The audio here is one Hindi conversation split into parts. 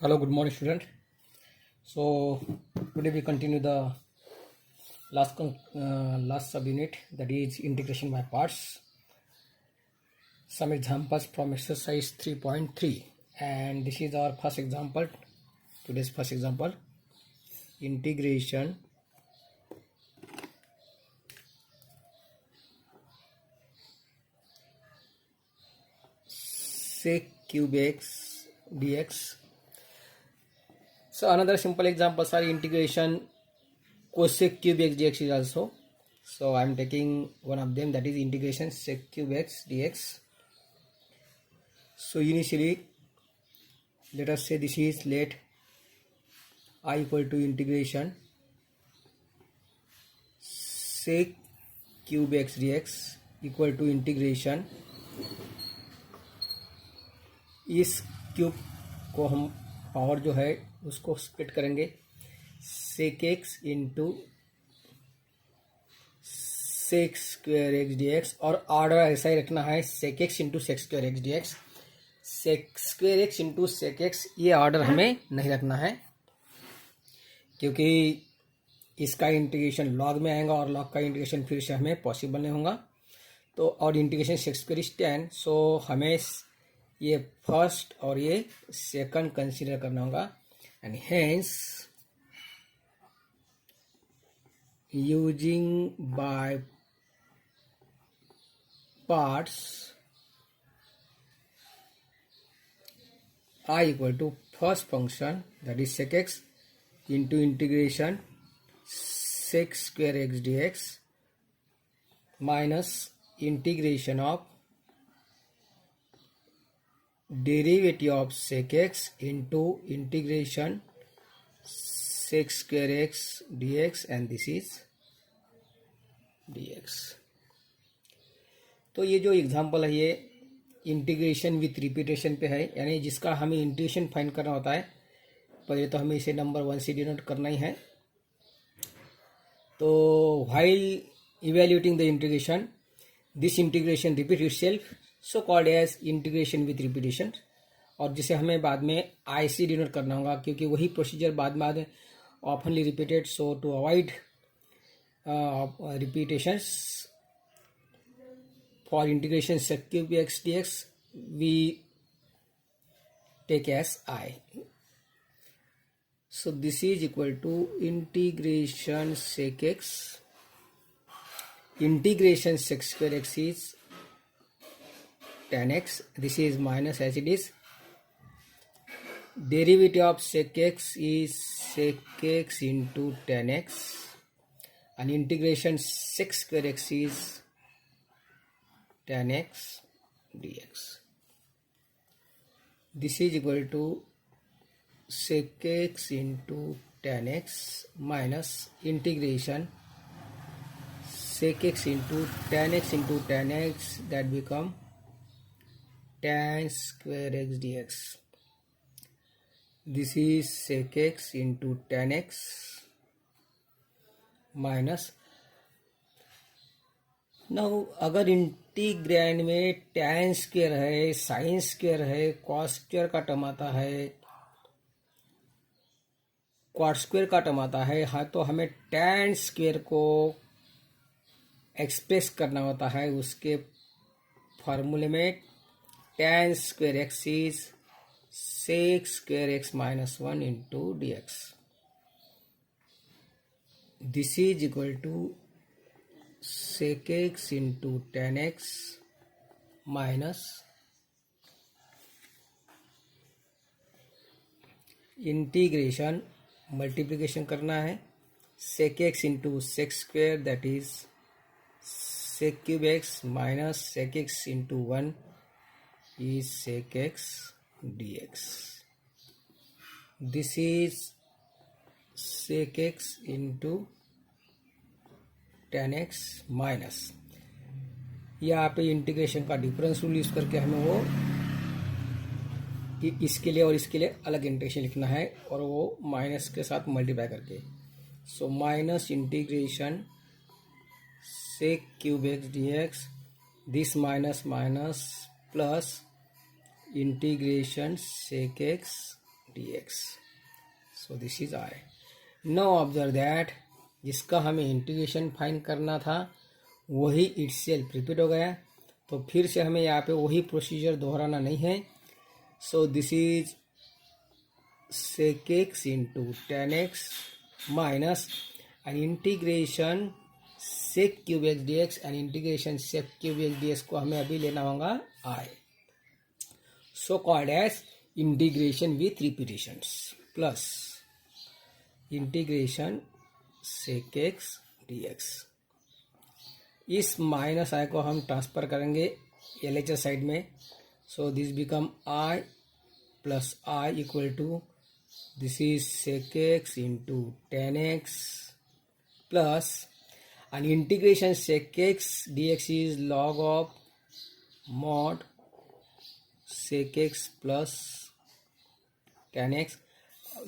Hello, good morning, student. So today we continue the last subunit, that is integration by parts. Some examples from exercise 3.3, and this is our first example. Today's first example: integration sec cube x dx. So another simple examples are integration cosec cube x dx is also. So I am taking one of them, that is integration sec cube x dx. So initially, let us say this is, let I equal to integration sec cube x dx equal to integration, इस क्यूब को हम पावर जो है उसको स्प्लिट करेंगे, sec x into sec square x d x, और ऑर्डर ऐसा ही रखना है, sec x into sec square x d x, sec square x into sec x, ये ऑर्डर हमें नहीं रखना है क्योंकि इसका इंटीग्रेशन लॉग में आएगा और लॉग का इंटीग्रेशन फिर से हमें पॉसिबल नहीं होगा। तो और इंटीग्रेशन सेक स्क्वायर इज 10, सो हमें ये फर्स्ट और ये सेकंड कंसीडर करना होगा, and hence using by parts I equal to first function, that is sec x into integration sec square x dx minus integration of derivative of sec x into integration sec square x dx, and this is dx. तो ये जो एग्जांपल है ये इंटीग्रेशन विथ रिपीटेशन पे है, यानी जिसका हमें इंटीग्रेशन फाइंड करना होता है, पहले तो हमें इसे नंबर 1 से डिनोट करना ही है। तो while evaluating the integration, this integration repeat itself, so called as integration with repetition, और जिसे हमें बाद में आई से डिनोट करना होगा क्योंकि वही प्रोसीजर बाद में oftenly repeated, so to avoid repetitions for integration sec cube x dx we take as I. So this is equal to integration sec x, integration sec square x is 10x, this is minus as it is, derivative of sec x is sec x into 10x, and integration sec square x is 10x dx. This is equal to sec x into 10x minus integration sec x into 10x into 10x, that become tan square x dx. This is sec x into 10x minus, now अगर इंटीग्रैंड में टैन स्क्वायर है, साइन स्क्वायर है, कॉस स्क्वायर का टर्म आता है, क्वाड स्क्वायर का टर्म आता है, हाँ, तो हमें टैन स्क्वायर को एक्सप्रेस करना होता है उसके फार्मूले में, tan square x is sec square x minus 1 into d x. This is equal to sec x into tan x minus integration, multiplication करना है, sec x into sec square, that is sec cube x minus sec x into 1 is sec x dx. This is sec x into tan x minus, यहाँ पे इंटीग्रेशन का डिफरेंस रूल यूज करके हमें वो इसके लिए और इसके लिए अलग इंटीग्रेशन लिखना है और वो माइनस के साथ मल्टीप्लाई करके, so minus integration sec cube x d x, this minus minus plus integration sec x dx. So this is I. Now observe that जिसका हमें इंटीग्रेशन फाइंड करना था वही इटसेल्फ रिपीट हो गया, तो फिर से हमें यहाँ पे वही प्रोसीजर दोहराना नहीं है. सो this is sec x into tan x minus an integration sec cube x dx and integration sec cube x dx को हमें अभी लेना होगा I, so called as integration with repetitions plus integration sec x dx. इस माइनस आई को हम ट्रांसफर करेंगे LHS साइड में, so this become I plus I equal to this is sec x into tan x plus an integration sec x dx is log of mod sec x plus tan x.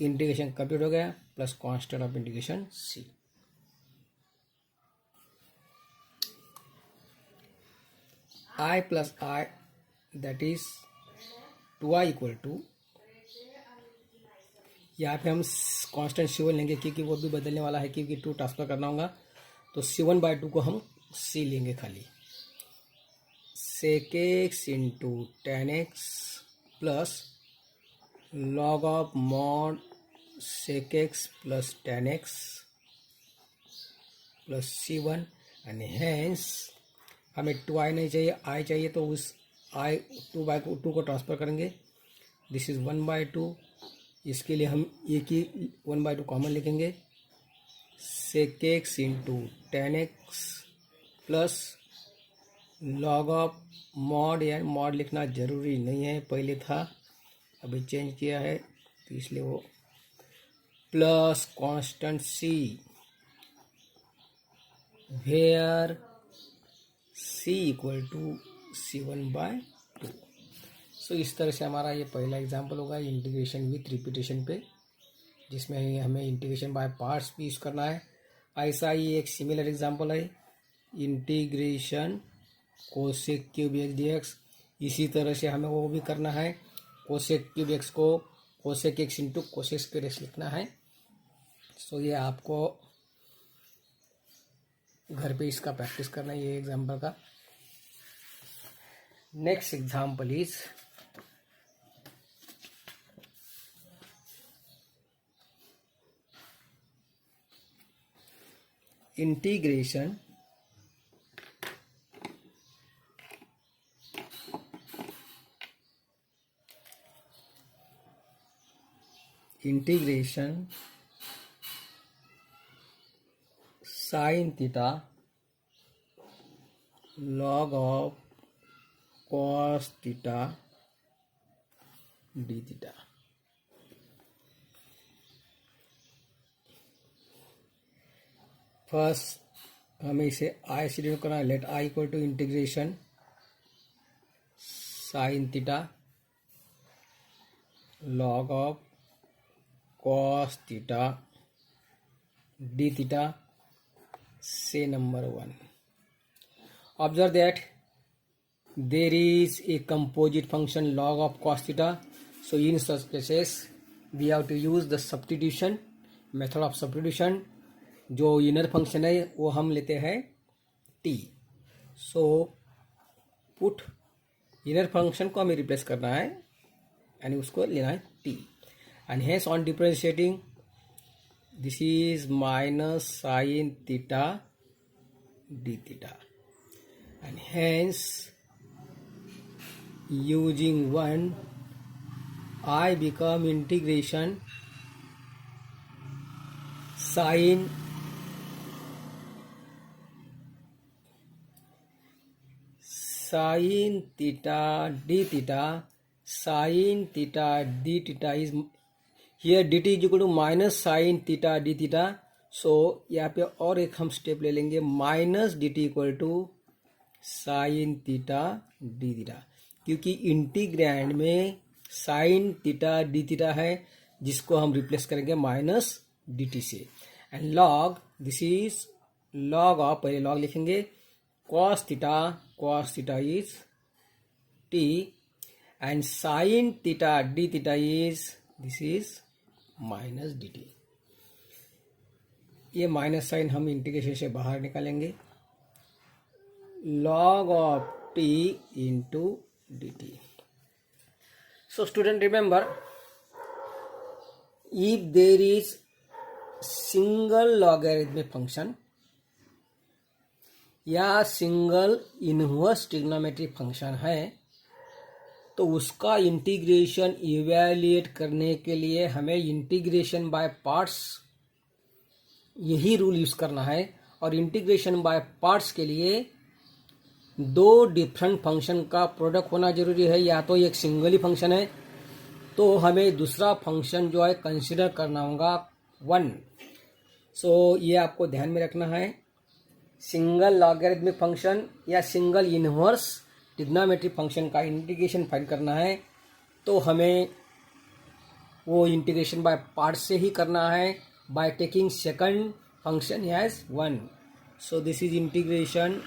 Integration complete हो गया plus constant of integration c. I plus I that is 2i equal to, यहाँ पे हम कांस्टेंट c1 लेंगे क्योंकि वो भी बदलने वाला है क्योंकि 2 ट्रांसफर करना होगा, तो c1/2 को हम c लेंगे खाली. sec x into tan x plus log of mod sec x plus tan x plus c1 and hence हमें 2i नहीं चाहिए, i चाहिए, तो उस i 2 को ट्रांसफर करेंगे. This is 1/2. इसके लिए हम एक ही 1/2 कॉमन लिखेंगे. sec x into tan x plus log of mod, या mod लिखना जरूरी नहीं है, पहले था अभी चेंज किया है तो इसलिए वो, plus constant c where c equal to c1/2. So इस तरह से हमारा ये पहला एग्जाम्पल होगा इंटीग्रेशन विथ रिपीटेशन पे, जिसमें हमें इंटीग्रेशन बाय पार्ट्स भी यूज़ करना है. ऐसा ही एक सिमिलर एग्जाम्पल है integration cosec cube x dx. इसी तरह से हमें वो भी करना है, कोसेक क्यूब एक्स को cosec x into cosec square x लिखना है. सो ये आपको घर पे इसका प्रैक्टिस करना है, ये एग्जाम्पल का. Next example is integration sine theta log of cos theta d theta. First हमें इसे आई से डिनोट करना है. Let I equal to integration sine theta log of cos theta d theta से number 1. Observe that there is a composite function log of cos theta. So in such cases we have to use the substitution method of substitution. जो इनर फंक्शन है वो हम लेते हैं t. So put inner function को हमें रिप्लेस करना है यानी उसको लेना है t. And hence on differentiating this is minus sine theta d theta. And hence using 1 I become integration sin theta d theta. Sin theta d theta is here dt is equal to minus sin theta d theta. So यहाँ पे और एक हम स्टेप ले लेंगे, minus d t equal to sine theta d theta, क्योंकि इंटीग्रैंड में साइन थीटा डी थीटा है जिसको हम रिप्लेस करेंगे माइनस डी टी से. And log this is log of, पहले लॉग लिखेंगे cos theta is t and sine theta d theta is this is minus d t. ये माइनस साइन हम इंटीग्रेशन से बाहर निकालेंगे, log of t into dt. So student, remember, if there is single logarithmic function या सिंगल इनवर्स ट्रिग्नोमेट्रिक फंक्शन है तो उसका इंटीग्रेशन इवैल्यूएट करने के लिए हमें इंटीग्रेशन बाय पार्ट्स यही रूल यूज करना है। और इंटीग्रेशन बाय पार्ट्स के लिए दो डिफरेंट फंक्शन का प्रोडक्ट होना जरूरी है, या तो एक सिंगल ही फंक्शन है तो हमें दूसरा फंक्शन जो है कंसिडर करना होगा 1। सो ये आपको ध्यान में रखना है। सिंगल लॉगरिथमिक फंक्शन या सिंगल इनवर्स ट्रिग्नोमेट्रिक फंक्शन का इंटीग्रेशन फाइंड करना है तो हमें वो इंटीग्रेशन बाय पार्ट से ही करना है, by taking second function as 1। So this is integration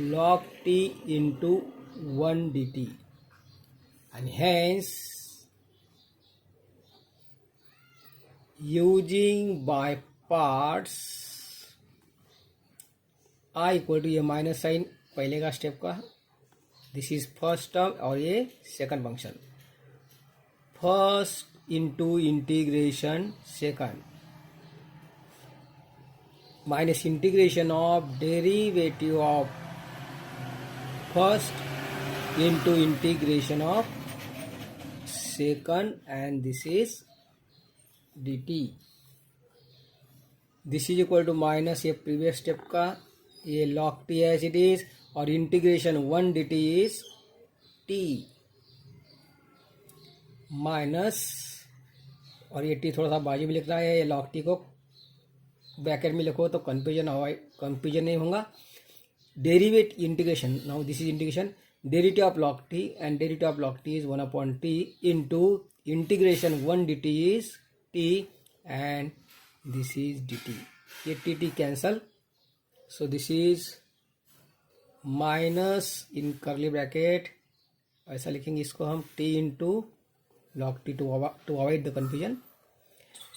log t into 1 dt, and hence using by parts I equal to ये माइनस साइन पहले का स्टेप का, दिस इज फर्स्ट टर्म और ये second function, first into integration second minus integration of derivative of first into integration of second, and this is dt. This is equal to minus ये previous step का ये log t as it is, और integration 1 dt is t minus, और ये t थोड़ा सा बाजू में लिख रहा है, ये log t को ब्रैकेट में लिखो तो कंफ्यूजन नहीं होगा। Derivative integration, now this is integration derivative of log t, and derivative of log t is 1 upon t into integration 1 dt is t, and this is dt. ये tt cancel, so this is minus इन करली ब्रैकेट, ऐसा लिखेंगे इसको हम t into log t to avoid the confusion,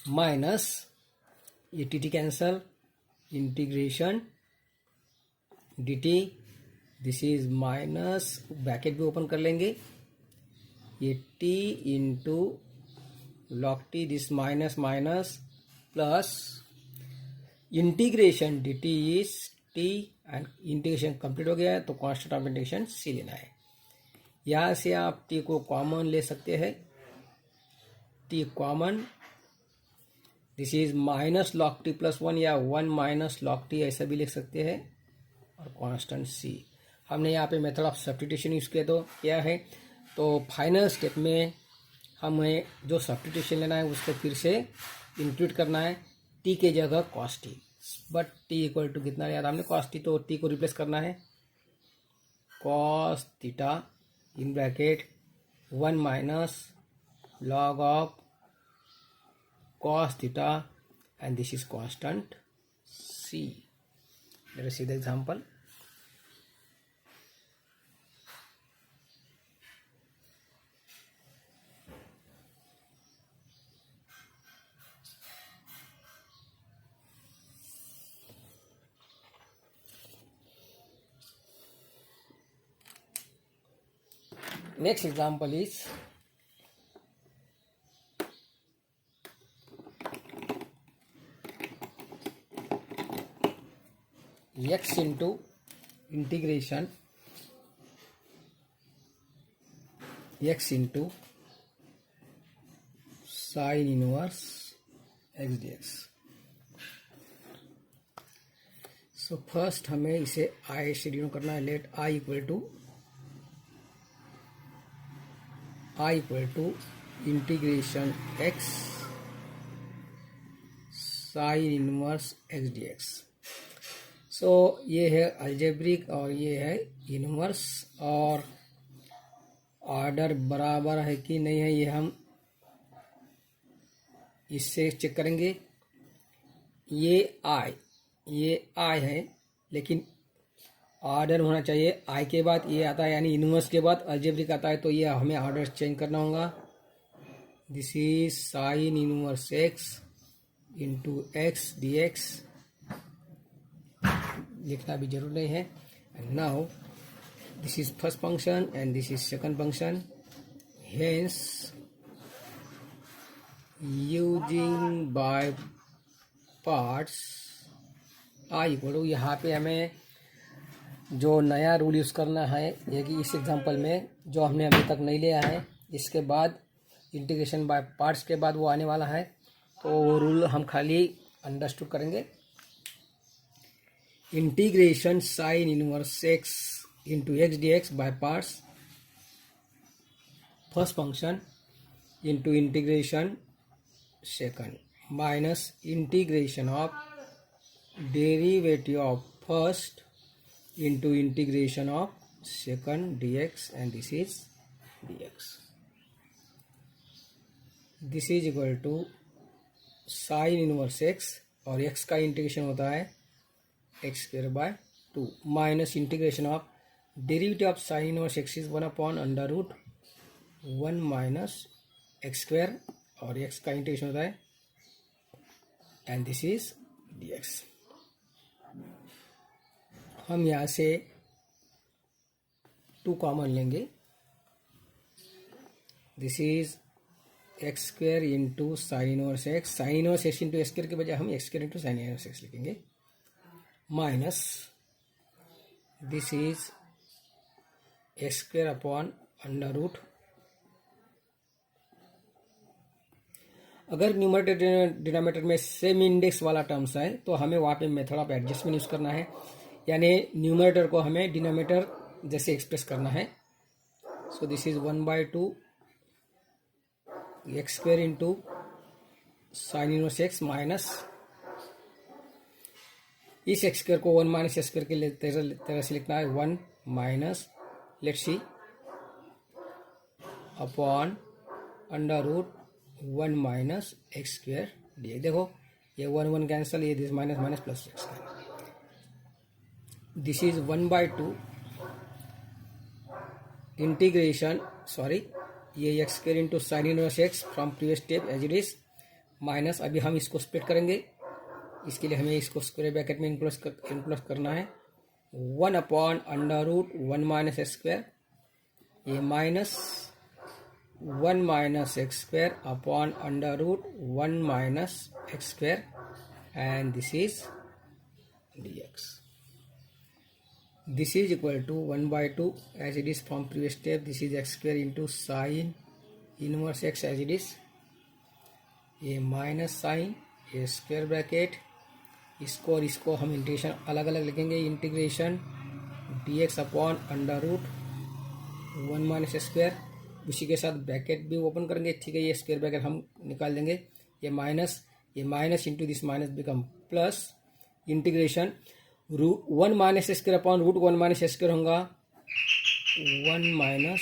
minus ये tt cancel, integration dt, this is minus bracket भी ओपन कर लेंगे, ये t into log t, this minus minus plus integration dt is t, and integration complete हो गया है तो कांस्टेंट ऑफ इंटीग्रेशन c लेना है। यहाँ से आप t को कॉमन ले सकते हैं, t common, this is minus log t plus 1 या 1 माइनस log t ऐसा भी लिख सकते हैं, और कांस्टेंट c। हमने यहाँ पे मेथड ऑफ सब्स्टिट्यूशन यूज़ किया तो क्या है, तो फाइनल स्टेप में हमें जो सब्स्टिट्यूशन लेना है उसको फिर से इंक्लूड करना है, t के जगह cos t, but t equal to कितना यार हमने cos t, तो t को रिप्लेस करना है cos theta in bracket 1 minus log of cos theta, and this is constant c। Let us see the example. Next example is x into integration x into sin inverse x dx। So first हमें इसे i से डिनोट करना है, let i equal to integration x sin inverse x dx। So ये है अलजेब्रिक और ये है इनवर्स, और ऑर्डर बराबर है कि नहीं है ये हम इससे चेक करेंगे। ये आई है, लेकिन ऑर्डर होना चाहिए आई के बाद ये आता है, यानी इनवर्स के बाद अलजेब्रिक आता है, तो ये हमें ऑर्डर चेंज करना होगा। This is sine inverse x into x d x, लिखना भी जरूर नहीं है। And now this is first function and this is second function, hence using by parts I equal to, यहाँ पे हमें जो नया रूल यूज़ करना है ये कि इस एग्जांपल में जो हमने अभी तक नहीं लिया है, इसके बाद इंटीग्रेशन बाय पार्ट्स के बाद वो आने वाला है, तो वो रूल हम खाली अंडरस्टूड करेंगे। Integration sign inverse x into x d x by parts, first function into integration second minus integration of derivative of first into integration of second dx and this is dx. This is equal to sin inverse x और x का इंटीग्रेशन होता है x square by 2 minus integration of derivative of sin inverse x is 1 upon under root 1 minus x square और x का इंटीग्रेशन होता है एंड दिस इज dx। हम यहाँ से 2 कॉमन लेंगे, this is x square into sine inverse X, sine inverse x into X square के बजाय हम X square into sine inverse X लिखेंगे, minus this is x square upon under root, अगर न्यूमरेटर डिनोमिनेटर में सेम इंडेक्स वाला टर्म्स है तो हमें वहाँ पे मेथड ऑफ एडजस्टमेंट यूज़ करना है, यानी न्यूमरेटर को हमें डिनोमिनेटर जैसे एक्सप्रेस करना है। सो this is 1/2 x square into sine inverse x minus इस एक्स स्क्वायर को 1 माइनस एक्स स्क्वायर के तरह से लिखना है 1 minus let's see upon under root 1 minus x square D. देखो ये 1 1 कैंसिल, ये this minus minus plus X square, this is 1/2 integration ये X square into sine inverse X from previous step as it is minus, अभी हम इसको स्प्लिट करेंगे, इसके लिए हमें इसको स्क्वायर ब्रैकेट में इनक्लोज करना है 1 upon under root 1 minus x square, ये minus 1 minus x square upon under root 1 minus x square and this is dx. This is equal to 1/2 as it is from previous step, this is x square into sin inverse x as it is, ये माइनस साइन ये स्क्वायर ब्रैकेट, इसको और इसको हम इंटीग्रेशन अलग अलग लिखेंगे, integration dx upon under root 1 minus square, उसी के साथ ब्रैकेट भी ओपन करेंगे, ठीक है, ये स्क्वायर ब्रैकेट हम निकाल देंगे, ये minus into this minus become plus, integration root 1 minus square upon root 1 minus square होगा 1 माइनस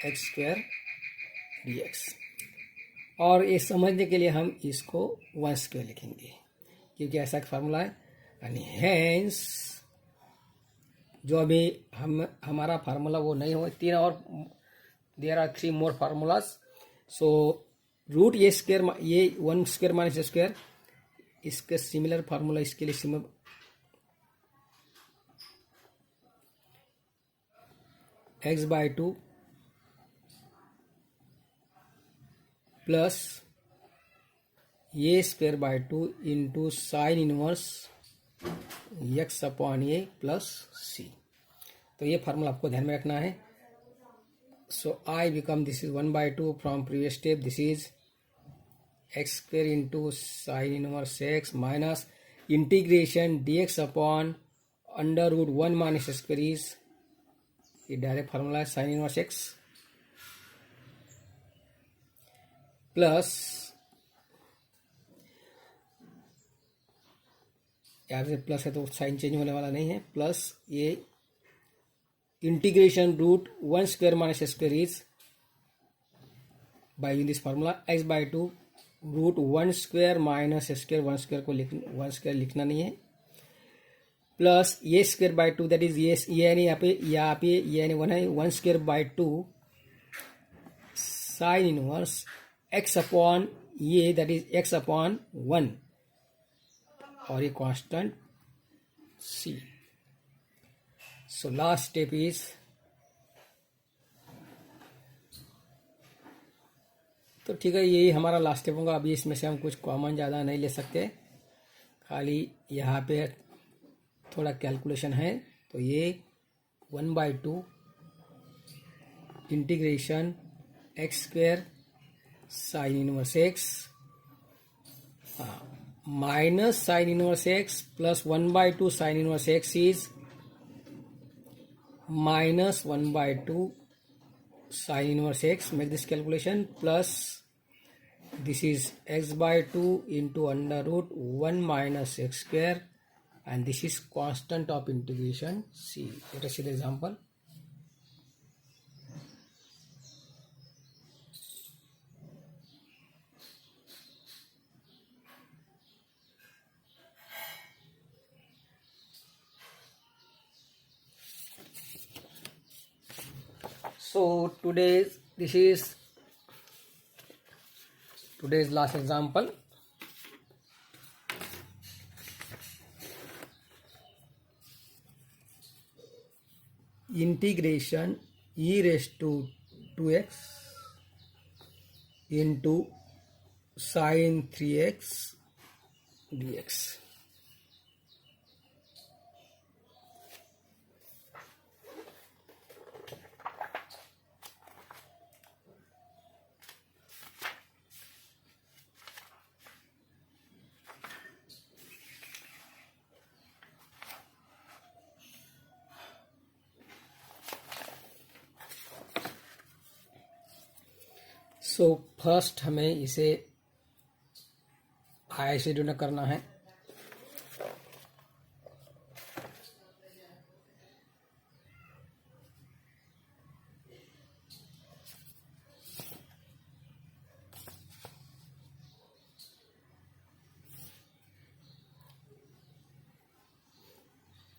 एक्स स्क्वायर dx, और ये समझने के लिए हम इसको 1 स्क्वायर लिखेंगे क्योंकि ऐसा एक फार्मूला है, यानी हेंस जो अभी हमारा फार्मूला वो नहीं हो, 3 और there are 3 more formulas. So root ये स्क्वायर ये 1 स्क्वायर माइनस स्क्वायर, इसके सिमिलर फार्मूला इसके लिए सिमिलर x/2 प्लस ये square by 2 into sine inverse x upon a plus c, तो ये फार्मूला आपको ध्यान में रखना है। So I become this is 1/2 from previous step, this is x square into sine inverse x minus integration dx upon under root 1 minus square is, ये डायरेक्ट फार्मूला है साइन इनवर्स एक्स प्लस यहाँ से प्लस है तो साइन चेंज होने वाला नहीं है, प्लस ये integration root 1 square minus square is by using this formula x/2 root 1 square minus square 1 square को 1 स्क्वायर लिखना नहीं है, प्लस ये स्क्वायर बाय 2 दैट इज ये यानी यहाँ पे ये यानी 1 है 1 square by 2 sign inverse x upon ये दैट इज x अपॉन 1 और ये constant c. So last step is, तो ठीक है यही हमारा लास्ट स्टेप होगा. अभी इसमें से हम कुछ कॉमन ज़्यादा नहीं ले सकते, खाली यहाँ पे थोड़ा कैलकुलेशन है. तो ये 1/2 integration x square sine inverse x minus sign inverse x plus 1/2 sign inverse x is minus 1/2 sin inverse x. Make this calculation plus this is x by 2 into under root 1 minus x square, and this is constant of integration c. Let us see the example. So this is today's last example. Integration e raised to 2x into sin 3x dx. So first हमें इसे आई से डिनोट करना है.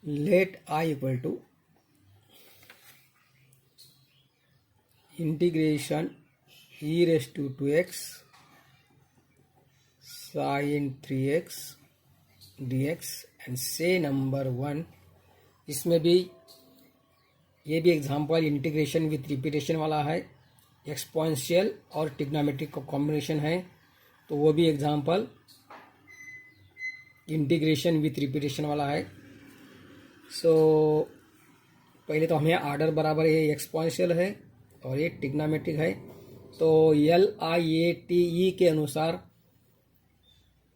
Let I equal to integration e raised to 2x sin 3x dx and say number 1. इसमें भी ये भी एग्जांपल इंटीग्रेशन विथ रिपीटेशन वाला है, एक्सपोनेंशियल और ट्रिग्नोमेट्रिक का कॉम्बिनेशन है, तो वो भी एग्जांपल इंटीग्रेशन विथ रिपीटेशन वाला है. सो पहले तो हमें आर्डर बराबर ये एक्सपोनेंशियल है और ये ट्रिग्नोमेट्रिक है. तो LIATE के अनुसार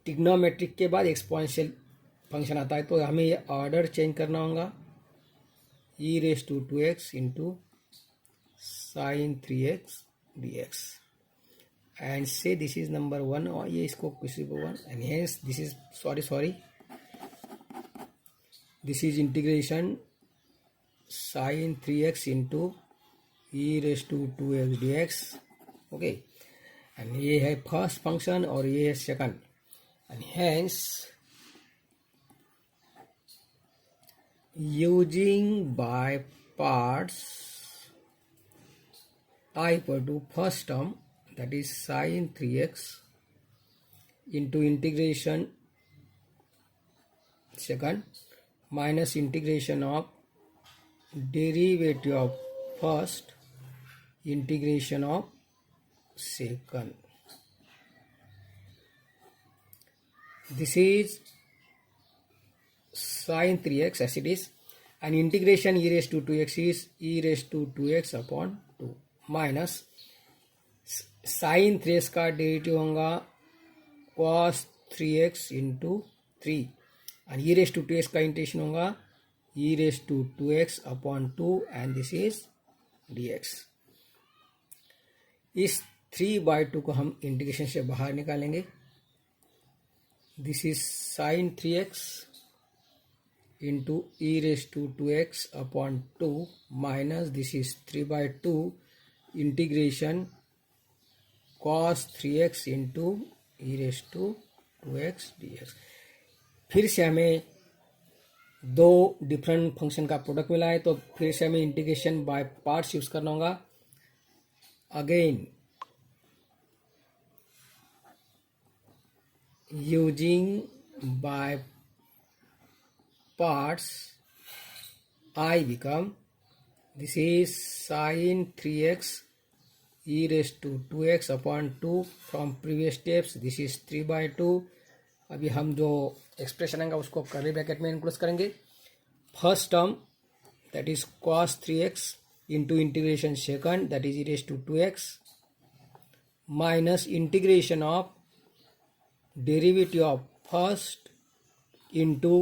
ट्रिग्नोमेट्रिक के बाद एक्सपोनेंशियल फंक्शन आता है, तो हमें ये ऑर्डर चेंज करना होगा. e raised to 2x into sin 3x dx and say this is number 1 और ये इसको किसी को 1 and hence this is sorry this is integration sin 3x into e raised to 2x dx. Okay and ये है फर्स्ट फंक्शन और ये है second, and hence using by parts I equal to first term that is sine 3x into integration second minus integration of derivative of first integration of second. This is sin 3x as it is, and integration e raised to 2x is e raised to 2x upon 2 minus sin 3x का डेरिवेटिव होगा cos 3x into 3 and e raised to 2x का इंटीग्रेशन होगा e raised to 2x upon 2 and this is dx. इस 3/2 को हम इंटीग्रेशन से बाहर निकालेंगे. This is sine 3x into e raised to 2x upon 2 minus this is 3/2 integration cos 3x into e raised to 2x dx. फिर से हमें दो डिफरेंट फंक्शन का प्रोडक्ट मिला है, तो फिर से हमें इंटीग्रेशन बाय पार्ट्स यूज करना होगा. Again using by parts, I become, this is sin 3x e raised to 2x upon 2 from previous steps, this is 3/2. अभी हम जो एक्सप्रेशन आएगा उसको कर्ली ब्रैकेट में इंक्लूड करेंगे. First term that is cos 3x into integration second, that is e raised to 2x, minus integration of derivative of first into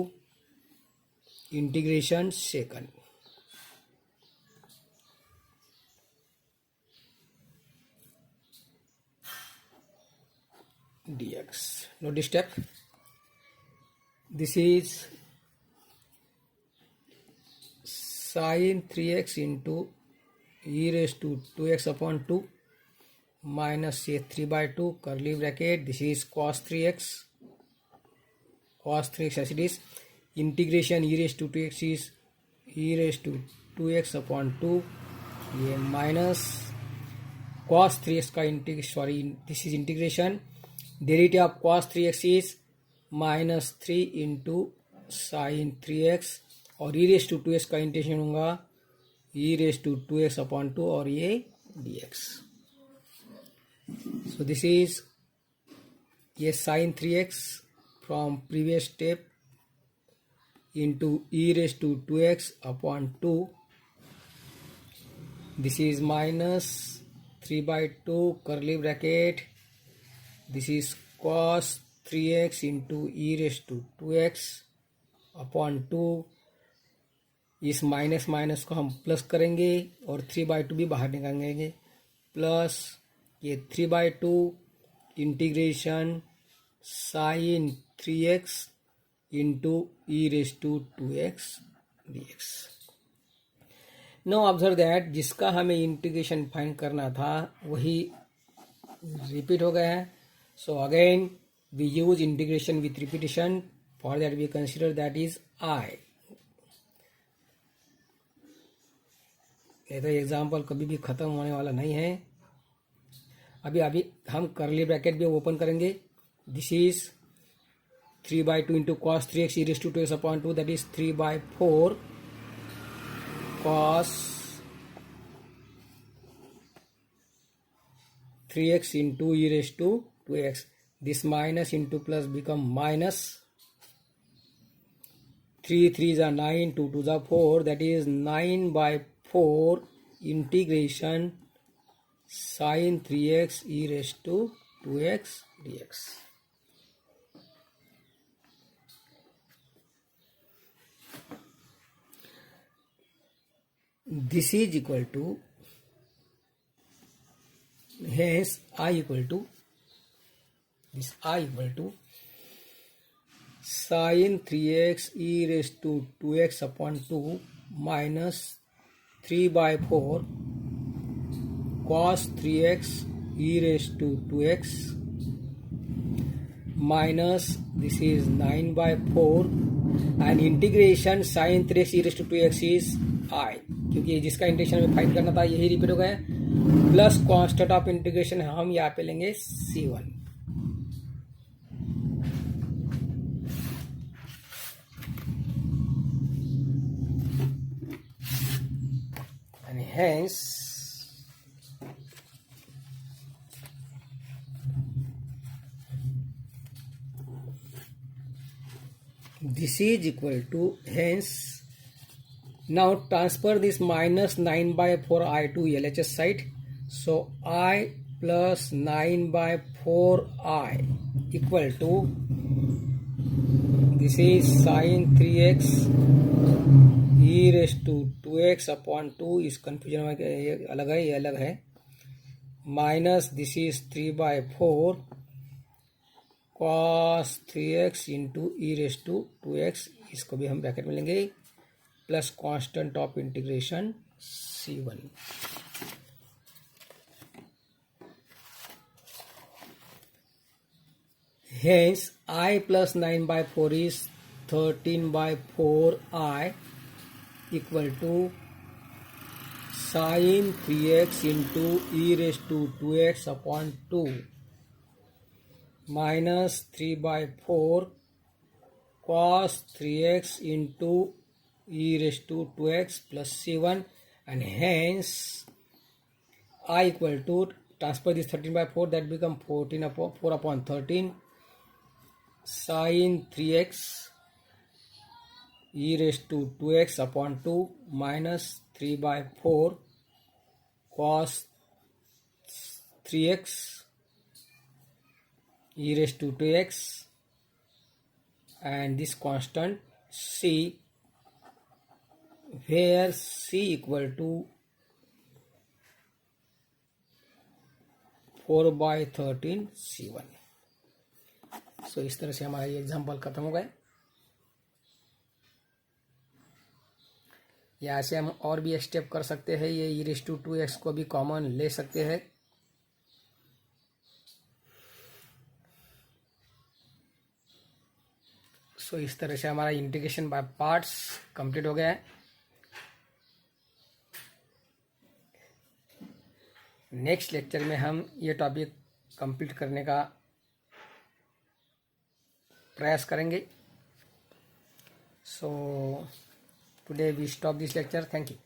integration second. Dx. Notice step. This is sin 3x into e raised to 2x upon 2 minus say 3/2 curly bracket. This is cos 3x as it is. Integration e raised to 2x is e raised to 2x upon 2. ये minus cos 3x का integration, sorry this is integration. Derivative of cos 3x is minus 3 into sine 3x और e रेस टू 2x का इंटीग्रेशन होगा e raise to 2x upon 2 और ये dx. सो दिस इज ये sine 3x from previous step into e raised to 2x upon 2. This is minus 3/2 curly bracket. This is cos 3x into e raised to 2x upon 2. इस माइनस माइनस को हम प्लस करेंगे और 3/2 भी बाहर निकालेंगे. प्लस ये 3/2 integration sine 3x into e raised to 2x dx. Now observe that जिसका हमें इंटीग्रेशन फाइंड करना था वही रिपीट हो गया है. So again we use integration with repetition. For that we consider that is I. ये तो एग्जाम्पल कभी भी खत्म होने वाला नहीं है. अभी हम कर्ली ब्रैकेट भी ओपन करेंगे. This is 3/2 into cos 3x e raised to 2x upon 2, that is 3/4 cos 3x into e raised to 2x. This minus into plus become minus. 3 3s are 9, 2 2s are 4, that is 9/4 integration sin 3x e raised to 2x dx. This is equal to, hence I equal to, this I equal to sin 3x e raised to 2x upon 2 minus 3/4 cos 3x e raised to 2x minus this is 9/4 and integration sin 3x e raised to 2x is I, क्योंकि जिसका इंटीग्रेशन हमें फाइंड करना था यही रिपीट हो गया. प्लस कांस्टेंट ऑफ इंटीग्रेशन हम यहाँ पे लेंगे C1. and hence this is equal to, hence now transfer this minus 9/4 I to LHS side. So I plus 9/4 I equal to, this is sin 3x e raised to 2x upon 2. इस confusion में ये अलग है, ये अलग है. Minus this is 3/4 cos 3x into e raised to 2x. इसको भी हम ब्रैकेट में लेंगे. Plus constant of integration C1. Hence I plus 9/4 is 13/4 I equal to sin 3x into e raised to 2x upon 2. minus 3/4 cos 3x into e raised to 2x plus c1, and hence I equal to, transfer this 13/4, that become 4/13 sin 3x e raised to 2x upon 2 minus 3/4 cos 3x e raised to 2x, and this constant c, where c equal to 4/13 c1। सो इस तरह से हमारा ये एग्जाम्पल खत्म हो गए। यहाँ से हम और भी स्टेप कर सकते हैं, ये e raised to 2x को भी कॉमन ले सकते हैं। सो इस तरह से हमारा इंटीग्रेशन बाय पार्ट्स कंप्लीट हो गया है। नेक्स्ट लेक्चर में हम ये टॉपिक कंप्लीट करने का प्रयास करेंगे। So today we stop this lecture. Thank you.